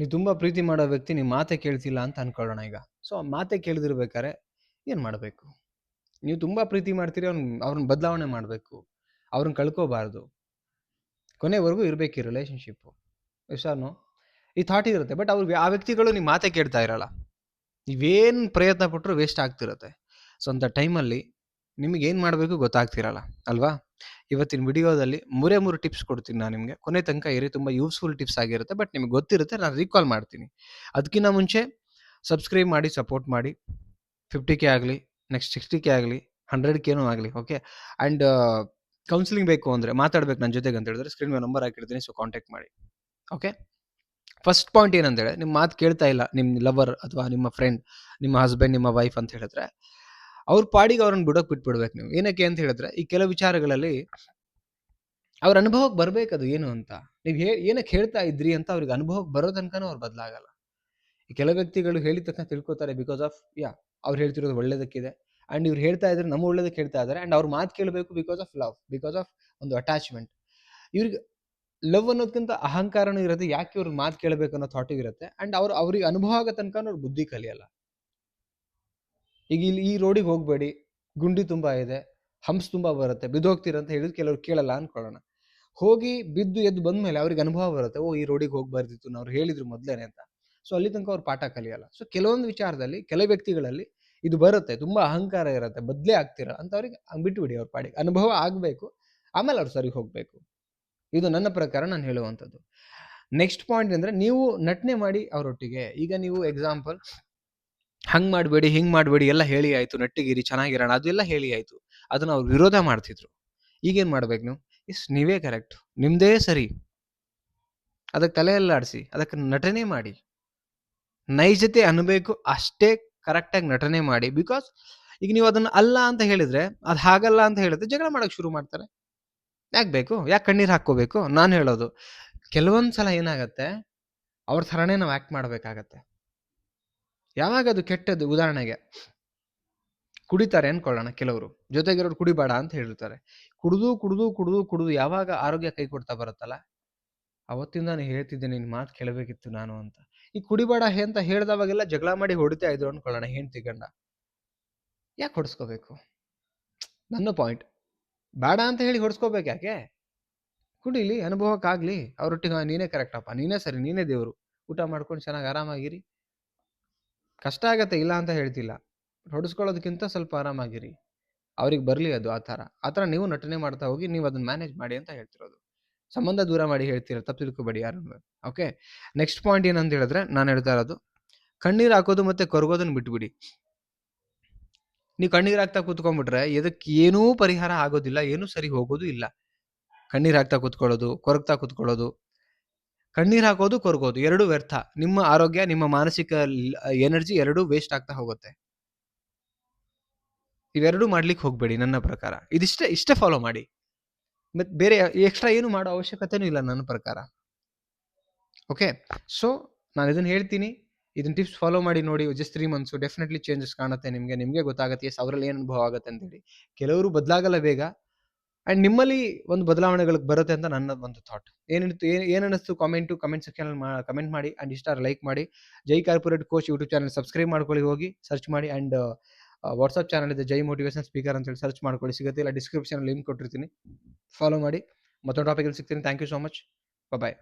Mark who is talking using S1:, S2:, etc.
S1: ನೀವು ತುಂಬ ಪ್ರೀತಿ ಮಾಡೋ ವ್ಯಕ್ತಿ ನಿಮ್ಮ ಮಾತೇ ಕೇಳ್ತಿಲ್ಲ ಅಂತ ಅನ್ಕೊಳ್ಳೋಣ ಈಗ. ಸೊ ಆ ಮಾತೇ ಕೇಳದಿರ್ಬೇಕಾರೆ ಏನು ಮಾಡಬೇಕು? ನೀವು ತುಂಬ ಪ್ರೀತಿ ಮಾಡ್ತೀರಿ, ಅವ್ರನ್ನ ಬದಲಾವಣೆ ಮಾಡಬೇಕು, ಅವ್ರನ್ನ ಕಳ್ಕೋಬಾರ್ದು, ಕೊನೆವರೆಗೂ ಇರಬೇಕು ಈ ರಿಲೇಷನ್ಶಿಪ್ಪು. Yes or no? ಈ ಥಾಟ್ ಇರುತ್ತೆ. ಬಟ್ ಆ ವ್ಯಕ್ತಿಗಳು ನಿಮ್ಮ ಮಾತೇ ಕೇಳ್ತಾ ಇರಲ್ಲ. ನೀವೇನು ಪ್ರಯತ್ನ ಪಟ್ಟರು ವೇಸ್ಟ್ ಆಗ್ತಿರುತ್ತೆ. ಸೊ ಅಂಥ ಟೈಮಲ್ಲಿ ನಿಮಗೇನು ಮಾಡಬೇಕು ಗೊತ್ತಾಗ್ತಿರಲ್ಲ ಅಲ್ವಾ? ಇವತ್ತಿನ ವಿಡಿಯೋದಲ್ಲಿ 3 ಟಿಪ್ಸ್ ಕೊಡ್ತೀನಿ ನಾನು ನಿಮಗೆ. ಕೊನೆ ತನಕ ಇರಿ, ತುಂಬ ಯೂಸ್ಫುಲ್ ಟಿಪ್ಸ್ ಆಗಿರುತ್ತೆ. ಬಟ್ ನಿಮ್ಗೆ ಗೊತ್ತಿರುತ್ತೆ, ನಾನು ರೀಕಾಲ್ ಮಾಡ್ತೀನಿ. ಅದಕ್ಕಿಂತ ಮುಂಚೆ ಸಬ್ಸ್ಕ್ರೈಬ್ ಮಾಡಿ, ಸಪೋರ್ಟ್ ಮಾಡಿ. 50K ಆಗಲಿ, ನೆಕ್ಸ್ಟ್ 60K ಆಗಲಿ, 100Kನೂ ಆಗಲಿ, ಓಕೆ. ಆ್ಯಂಡ್ ಕೌನ್ಸಿಲಿಂಗ್ ಬೇಕು ಅಂದರೆ, ಮಾತಾಡ್ಬೇಕು ನನ್ನ ಜೊತೆಗೆ ಅಂತ ಹೇಳಿದ್ರೆ ಸ್ಕ್ರೀನ್ ಮೇಲೆ ನಂಬರ್ ಹಾಕಿರ್ತೀನಿ, ಸೊ ಕಾಂಟ್ಯಾಕ್ಟ್ ಮಾಡಿ, ಓಕೆ. ಫಸ್ಟ್ ಪಾಯಿಂಟ್ ಏನಂತೇಳಿ, ನಿಮ್ಮ ಮಾತು ಕೇಳ್ತಾ ಇಲ್ಲ ನಿಮ್ಮ ಲವರ್ ಅಥವಾ ನಿಮ್ಮ ಫ್ರೆಂಡ್, ನಿಮ್ಮ ಹಸ್ಬೆಂಡ್, ನಿಮ್ಮ ವೈಫ್ ಅಂತ ಹೇಳಿದ್ರೆ, ಅವ್ರ ಪಾಡಿಗೆ ಅವ್ರನ್ನ ಬಿಟ್ಬಿಡ್ಬೇಕು ನೀವು. ಏನಕ್ಕೆ ಅಂತ ಹೇಳಿದ್ರೆ, ಈ ಕೆಲವು ವಿಚಾರಗಳಲ್ಲಿ ಅವ್ರ ಅನುಭವಕ್ಕೆ ಬರ್ಬೇಕದು ಏನು ಅಂತ. ನೀವು ಏನಕ್ಕೆ ಹೇಳ್ತಾ ಇದ್ರಿ ಅಂತ ಅವ್ರಿಗೆ ಅನುಭವಕ್ಕೆ ಬರೋ ತನಕನೂ ಅವ್ರು ಬದಲಾಗಲ್ಲ. ಈ ಕೆಲವು ವ್ಯಕ್ತಿಗಳು ಹೇಳಿದ ತಕ್ಷಣ ತಿಳ್ಕೊತಾರೆ, ಬಿಕಾಸ್ ಆಫ್ ಅವ್ರು ಹೇಳ್ತಿರೋದು ಒಳ್ಳೇದಕ್ಕಿದೆ. ಆ್ಯಂಡ್ ಇವ್ರು ಹೇಳ್ತಾ ಇದ್ರೆ ನಮ್ಮ ಒಳ್ಳೇದಕ್ಕೆ ಹೇಳ್ತಾ ಇದ್ದಾರೆ. ಆ್ಯಂಡ್ ಅವ್ರ ಮಾತು ಕೇಳಬೇಕು because of love, because of ಒಂದು ಅಟ್ಯಾಚ್ಮೆಂಟ್. ಇವ್ರಿಗೆ ಲವ್ ಅನ್ನೋದಕ್ಕಿಂತ ಅಹಂಕಾರನೂ ಇರುತ್ತೆ, ಯಾಕೆ ಇವ್ರಿಗೆ ಮಾತು ಕೇಳಬೇಕು ಅನ್ನೋ ಥಾಟು ಇರುತ್ತೆ. ಆ್ಯಂಡ್ ಅವ್ರಿಗೆ ಅನುಭವ ಆಗೋ ತನಕ ಅವ್ರು ಬುದ್ಧಿ ಕಲಿಯಲ್ಲ. ಈಗ ಇಲ್ಲಿ ಈ ರೋಡಿಗೆ ಹೋಗಬೇಡಿ, ಗುಂಡಿ ತುಂಬ ಇದೆ, ಹಂಪ್ಸ್ ತುಂಬ ಬರುತ್ತೆ, ಬಿದ್ದೋಗ್ತೀರಂತ ಹೇಳಿದ್ರೆ ಕೆಲವ್ರು ಕೇಳಲ್ಲ ಅನ್ಕೊಳ್ಳೋಣ. ಹೋಗಿ ಬಿದ್ದು ಎದ್ದು ಬಂದಮೇಲೆ ಅವ್ರಿಗೆ ಅನುಭವ ಬರುತ್ತೆ, ಓ ಈ ರೋಡಿಗೆ ಹೋಗ್ಬಾರ್ದಿತ್ತು, ಅವ್ರು ಹೇಳಿದ್ರು ಮೊದಲೇನೆ ಅಂತ. ಸೊ ಅಲ್ಲಿ ತನಕ ಅವ್ರು ಪಾಠ ಕಲಿಯಲ್ಲ. ಸೊ ಕೆಲವೊಂದು ವಿಚಾರದಲ್ಲಿ, ಕೆಲವು ವ್ಯಕ್ತಿಗಳಲ್ಲಿ ಇದು ಬರುತ್ತೆ, ತುಂಬ ಅಹಂಕಾರ ಇರುತ್ತೆ, ಬದಲೇ ಆಗ್ತಿರ ಅಂಥವ್ರಿಗೆ ಬಿಟ್ಬಿಡಿ, ಅವ್ರ ಪಾಡಿಗೆ ಅನುಭವ ಆಗಬೇಕು, ಆಮೇಲೆ ಅವ್ರು ಸರಿ ಹೋಗಬೇಕು. ಇದು ನನ್ನ ಪ್ರಕಾರ ನಾನು ಹೇಳುವಂಥದ್ದು. ನೆಕ್ಸ್ಟ್ ಪಾಯಿಂಟ್ ಅಂದರೆ, ನೀವು ನಟನೆ ಮಾಡಿ ಅವರೊಟ್ಟಿಗೆ. ಈಗ ನೀವು ಎಕ್ಸಾಂಪಲ್, ಹಂಗೆ ಮಾಡಬೇಡಿ, ಹಿಂಗೆ ಮಾಡಬೇಡಿ ಎಲ್ಲ ಹೇಳಿ ಆಯಿತು, ನೆಟ್ಟಿಗಿರಿ, ಚೆನ್ನಾಗಿರೋಣ ಅದೆಲ್ಲ ಹೇಳಿ ಆಯಿತು. ಅದನ್ನು ಅವ್ರು ವಿರೋಧ ಮಾಡ್ತಿದ್ರು. ಈಗೇನು ಮಾಡ್ಬೇಕು ನೀವು? ನೀವೇ ಕರೆಕ್ಟ್, ನಿಮ್ಮದೇ ಸರಿ, ಅದಕ್ಕೆ ತಲೆಯಲ್ಲಾಡಿಸಿ, ಅದಕ್ಕೆ ನಟನೆ ಮಾಡಿ, ನೈಜತೆ ಅನ್ನಬೇಕು, ಅಷ್ಟೇ ಕರೆಕ್ಟಾಗಿ ನಟನೆ ಮಾಡಿ. ಬಿಕಾಸ್ ಈಗ ನೀವು ಅದನ್ನು ಅಲ್ಲ ಅಂತ ಹೇಳಿದರೆ, ಅದು ಹಾಗಲ್ಲ ಅಂತ ಹೇಳಿದ್ರೆ ಜಗಳ ಮಾಡೋಕ್ಕೆ ಶುರು ಮಾಡ್ತಾರೆ. ಯಾಕೆ ಬೇಕು? ಯಾಕೆ ಕಣ್ಣೀರು ಹಾಕ್ಕೋಬೇಕು? ನಾನು ಹೇಳೋದು, ಕೆಲವೊಂದು ಸಲ ಏನಾಗುತ್ತೆ, ಅವ್ರ ಥರನೇ ನಾವು ಆ್ಯಕ್ಟ್ ಮಾಡಬೇಕಾಗತ್ತೆ. ಯಾವಾಗ ಅದು ಕೆಟ್ಟದ್ದು, ಉದಾಹರಣೆಗೆ ಕುಡಿತಾರೆ ಅನ್ಕೊಳ್ಳೋಣ, ಕೆಲವರು ಜೊತೆಗಿರೋರು ಕುಡಿಬೇಡ ಅಂತ ಹೇಳಿರ್ತಾರೆ. ಕುಡಿದು ಯಾವಾಗ ಆರೋಗ್ಯ ಕೈ ಕೊಡ್ತಾ ಬರುತ್ತಲ್ಲ, ಅವತ್ತಿಂದ ನಾನು ಹೇಳ್ತಿದ್ದೆ, ನಿನ್ನ ಮಾತು ಕೇಳಬೇಕಿತ್ತು ನಾನು ಅಂತ. ಈ ಕುಡಿಬೇಡ ಅಂತ ಹೇಳ್ದವಾಗೆಲ್ಲ ಜಗಳ ಮಾಡಿ ಹೊಡಿತಾ ಇದ್ರು ಅನ್ಕೊಳ್ಳೋಣ, ಹೆಂಡ್ತಿ ಗಂಡ. ಯಾಕೆ ಹೊಡ್ಸ್ಕೋಬೇಕು? ನನ್ನ ಪಾಯಿಂಟ್, ಬೇಡ ಅಂತ ಹೇಳಿ ಹೊಡ್ಸ್ಕೋಬೇಕು ಯಾಕೆ? ಕುಡಿಲಿ, ಅನುಭವಕ್ಕಾಗಲಿ, ಅವರೊಟ್ಟಿಗೆ ನೀನೇ ಕರೆಕ್ಟಪ್ಪ, ನೀನೇ ಸರಿ, ನೀನೇ ದೇವರು, ಊಟ ಮಾಡ್ಕೊಂಡು ಚೆನ್ನಾಗಿ ಆರಾಮಾಗಿರಿ. ಕಷ್ಟ ಆಗತ್ತೆ, ಇಲ್ಲ ಅಂತ ಹೇಳ್ತಿಲ್ಲ, ಹೊಡಿಸ್ಕೊಳ್ಳೋದಕ್ಕಿಂತ ಸ್ವಲ್ಪ ಆರಾಮಾಗಿರಿ, ಅವ್ರಿಗೆ ಬರಲಿ ಅದು. ಆ ಥರ ನೀವು ನಟನೆ ಮಾಡ್ತಾ ಹೋಗಿ, ನೀವು ಅದನ್ನ ಮ್ಯಾನೇಜ್ ಮಾಡಿ ಅಂತ ಹೇಳ್ತಿರೋದು. ಸಂಬಂಧ ದೂರ ಮಾಡಿ ಹೇಳ್ತೀರ, ತಪ್ಪು ತಿಳ್ಕೊಬೇಡಿ ಯಾರನ್ನು, ಓಕೆ. ನೆಕ್ಸ್ಟ್ ಪಾಯಿಂಟ್ ಏನಂತ ಹೇಳಿದ್ರೆ, ನಾನು ಹೇಳ್ತಾ ಇರೋದು, ಕಣ್ಣೀರು ಹಾಕೋದು ಮತ್ತು ಕೊರಗೋದನ್ನು ಬಿಟ್ಬಿಡಿ. ನೀವು ಕಣ್ಣೀರು ಹಾಕ್ತಾ ಕೂತ್ಕೊಂಡ್ಬಿಟ್ರೆ ಇದಕ್ಕೆ ಏನೂ ಪರಿಹಾರ ಆಗೋದಿಲ್ಲ, ಏನೂ ಸರಿ ಹೋಗೋದು ಇಲ್ಲ. ಕಣ್ಣೀರು ಹಾಕ್ತಾ ಕೂತ್ಕೊಳ್ಳೋದು, ಕೊರಗ್ತಾ ಕೂತ್ಕೊಳ್ಳೋದು, ಕಣ್ಣೀರು ಹಾಕೋದು, ಕೊರಗೋದು ಎರಡೂ ವ್ಯರ್ಥ. ನಿಮ್ಮ ಆರೋಗ್ಯ, ನಿಮ್ಮ ಮಾನಸಿಕ ಎನರ್ಜಿ ಎರಡೂ ವೇಸ್ಟ್ ಆಗ್ತಾ ಹೋಗುತ್ತೆ. ಇವೆರಡೂ ಮಾಡ್ಲಿಕ್ಕೆ ಹೋಗಬೇಡಿ ನನ್ನ ಪ್ರಕಾರ. ಇಷ್ಟೇ ಫಾಲೋ ಮಾಡಿ, ಮತ್ತು ಬೇರೆ ಎಕ್ಸ್ಟ್ರಾ ಏನು ಮಾಡೋ ಅವಶ್ಯಕತೆನೂ ಇಲ್ಲ ನನ್ನ ಪ್ರಕಾರ, ಓಕೆ. ಸೊ ನಾನು ಇದನ್ನು ಹೇಳ್ತೀನಿ, ಇದನ್ನ ಟಿಪ್ಸ್ ಫಾಲೋ ಮಾಡಿ ನೋಡಿ. ಜಸ್ಟ್ 3 months ಡೆಫಿನೆಟ್ಲಿ ಚೇಂಜಸ್ ಕಾಣುತ್ತೆ ನಿಮಗೆ ಗೊತ್ತಾಗುತ್ತೆ, ಎಸ್ ಅವರಲ್ಲಿ ಏನು ಅನುಭವ ಆಗುತ್ತೆ ಅಂತೇಳಿ. ಕೆಲವರು ಬದಲಾಗಲ್ಲ ಬೇಗ, ಆ್ಯಂಡ್ ನಿಮ್ಮಲ್ಲಿ ಒಂದು ಬದಲಾವಣೆಗಳಿಗೆ ಬರುತ್ತೆ ಅಂತ ನನ್ನ ಒಂದು ಥಾಟ್. ಏನಿಸ್ತು ಕಮೆಂಟ್ ಸೆಕ್ಷನಲ್ಲಿ ಕಮೆಂಟ್ ಮಾಡಿ. ಆ್ಯಂಡ್ ಇಷ್ಟ ಲೈಕ್ ಮಾಡಿ. Jai corporate coach YouTube channel subscribe ಮಾಡ್ಕೊಳ್ಳಿ, ಹೋಗಿ ಸರ್ಚ್ ಮಾಡಿ. ಆ್ಯಂಡ್ ವಾಟ್ಸಪ್ ಚಾನಲ್ ಇದೆ, ಜೈ ಮೋಟಿವೇಶನ್ ಸ್ಪೀಕರ್ ಅಂತೇಳಿ ಸರ್ಚ್ ಮಾಡ್ಕೊಳ್ಳಿ, ಸಿಗುತ್ತೆ. ಇಲ್ಲ ಡಿಸ್ಕ್ರಿಪ್ಷನಲ್ಲಿ ಲಿಂಕ್ ಕೊಟ್ಟಿರ್ತೀನಿ, ಫಾಲೋ ಮಾಡಿ. ಮತ್ತೊಂದು ಟಾಪಿಕಲ್ಲಿ ಸಿಗ್ತೀನಿ. Thank you so much, bye.